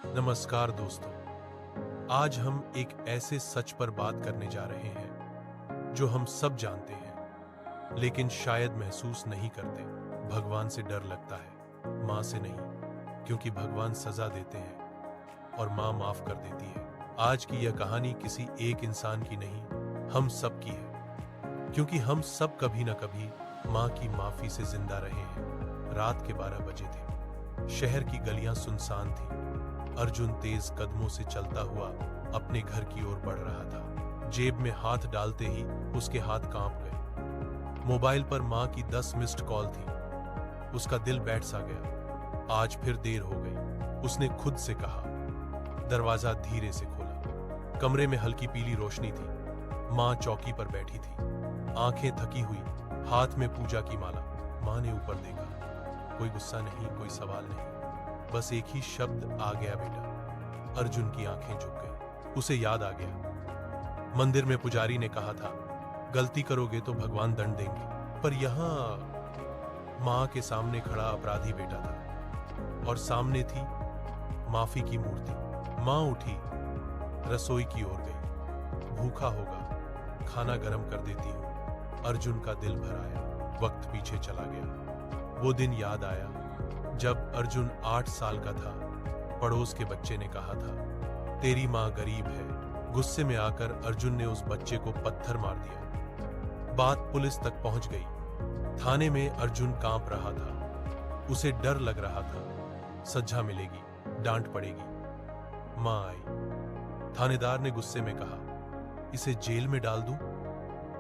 नमस्कार दोस्तों। आज हम एक ऐसे सच पर बात करने जा रहे हैं जो हम सब जानते हैं लेकिन शायद महसूस नहीं करते। भगवान से डर लगता है, माँ से नहीं, क्योंकि भगवान सजा देते हैं और माँ माफ कर देती है। आज की यह कहानी किसी एक इंसान की नहीं, हम सब की है, क्योंकि हम सब कभी न कभी माँ की माफी से जिंदा रहे हैं। रात के 12 बजे थे, शहर की गलियां सुनसान थी। अर्जुन तेज कदमों से चलता हुआ अपने घर की ओर बढ़ रहा था। जेब में हाथ डालते ही उसके हाथ कांप गए। मोबाइल पर माँ की 10 मिस्ड कॉल थी। उसका दिल बैठ सा गया। आज फिर देर हो गई, उसने खुद से कहा। दरवाजा धीरे से खोला। कमरे में हल्की पीली रोशनी थी। माँ चौकी पर बैठी थी, आंखें थकी हुई, हाथ में पूजा की माला। माँ ने ऊपर देखा। कोई गुस्सा नहीं, कोई सवाल नहीं, बस एक ही शब्द, आ गया बेटा। अर्जुन की आंखें झुक गई। उसे याद आ गया, मंदिर में पुजारी ने कहा था, गलती करोगे तो भगवान दंड देंगे। पर यहां मां के सामने खड़ा अपराधी बेटा था, और सामने थी माफी की मूर्ति। मां उठी, रसोई की ओर गई। भूखा होगा, खाना गर्म कर देती हूं। अर्जुन का दिल भर आया। वक्त पीछे चला गया। वो दिन याद आया जब अर्जुन 8 साल का था। पड़ोस के बच्चे ने कहा था, तेरी माँ गरीब है। गुस्से में आकर अर्जुन ने उस बच्चे को पत्थर मार दिया। बात पुलिस तक पहुंच गई। थाने में अर्जुन कांप रहा था। उसे डर लग रहा था, सजा मिलेगी, डांट पड़ेगी। माँ आई। थानेदार ने गुस्से में कहा, इसे जेल में डाल दूं?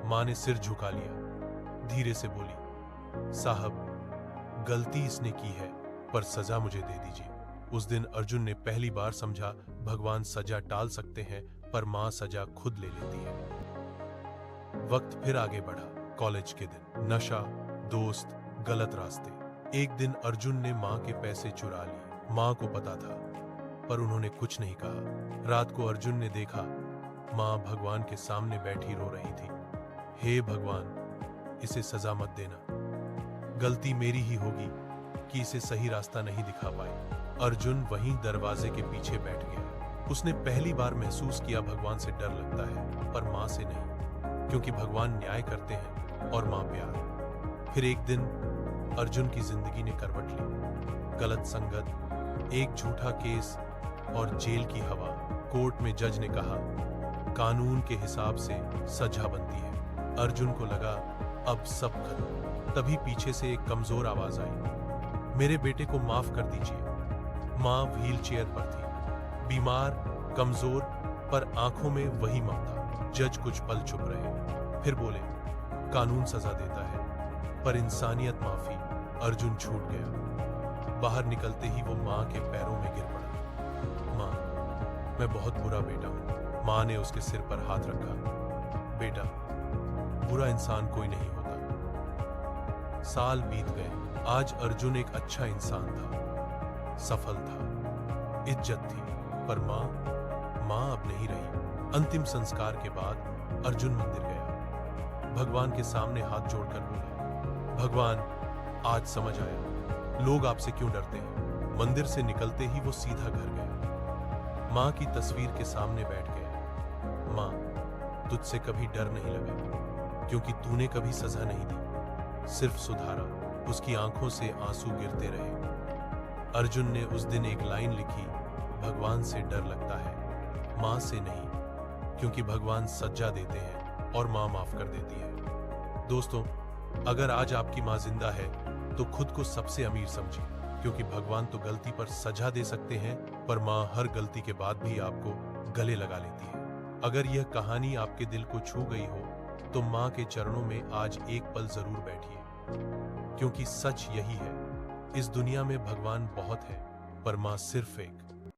माँ ने सिर झुका लिया, धीरे से बोली, साहब, गलती इसने की है, पर सजा मुझे दे दीजिए। उस दिन अर्जुन ने पहली बार समझा, भगवान सजा टाल सकते हैं पर मां सजा खुद ले लेती है। वक्त फिर आगे बढ़ा। कॉलेज के दिन, नशा, दोस्त, गलत रास्ते। एक दिन अर्जुन ने मां के पैसे चुरा लिए। मां को पता था, पर उन्होंने कुछ नहीं कहा। रात को अर्जुन ने देखा, मां भगवान के सामने बैठी रो रही थी। हे भगवान, इसे सजा मत देना। गलती मेरी ही होगी कि इसे सही रास्ता नहीं दिखा पाई। अर्जुन वहीं दरवाजे के पीछे बैठ गया। उसने पहली बार महसूस किया, भगवान से डर लगता है पर मां से नहीं, क्योंकि भगवान न्याय करते हैं और मां प्यार। फिर एक दिन अर्जुन की जिंदगी ने करवट ली। गलत संगत, एक झूठा केस और जेल की हवा। कोर्ट में जज ने कहा, कानून के हिसाब से सजा बनती है। अर्जुन को लगा अब सब खत्म। तभी पीछे से एक कमजोर आवाज आई, मेरे बेटे को माफ कर दीजिए। मां व्हील चेयर पर थी, बीमार, कमजोर, पर आंखों में वही ममता। जज कुछ पल चुप रहे, फिर बोले, कानून सजा देता है पर इंसानियत माफी। अर्जुन छूट गया। बाहर निकलते ही वो मां के पैरों में गिर पड़ा। मां, मैं बहुत बुरा बेटा हूं। मां ने उसके सिर पर हाथ रखा। बेटा, बुरा इंसान कोई नहीं होता। साल बीत गए। आज अर्जुन एक अच्छा इंसान था, सफल था, इज्जत थी, पर मां अब नहीं रही। अंतिम संस्कार के बाद अर्जुन मंदिर गया। भगवान के सामने हाथ जोड़कर बोला, भगवान, आज समझ आया लोग आपसे क्यों डरते हैं। मंदिर से निकलते ही वो सीधा घर गया। मां की तस्वीर के सामने बैठ गया। मां, तुझसे कभी डर नहीं लगा, क्योंकि तूने कभी सजा नहीं दी, सिर्फ सुधारा। उसकी आंखों से आंसू गिरते रहे। अर्जुन ने उस दिन एक लाइन लिखी, भगवान से डर लगता है, मां से नहीं, क्योंकि भगवान सजा देते हैं और मां माफ कर देती है। दोस्तों, अगर आज आपकी मां जिंदा है तो खुद को सबसे अमीर समझिए, क्योंकि भगवान तो गलती पर सजा दे सकते हैं, पर मां हर गलती के बाद भी आपको गले लगा लेती है। अगर यह कहानी आपके दिल को छू गई हो तो मां के चरणों में आज एक पल जरूर बैठिए, क्योंकि सच यही है, इस दुनिया में भगवान बहुत है पर मां सिर्फ एक।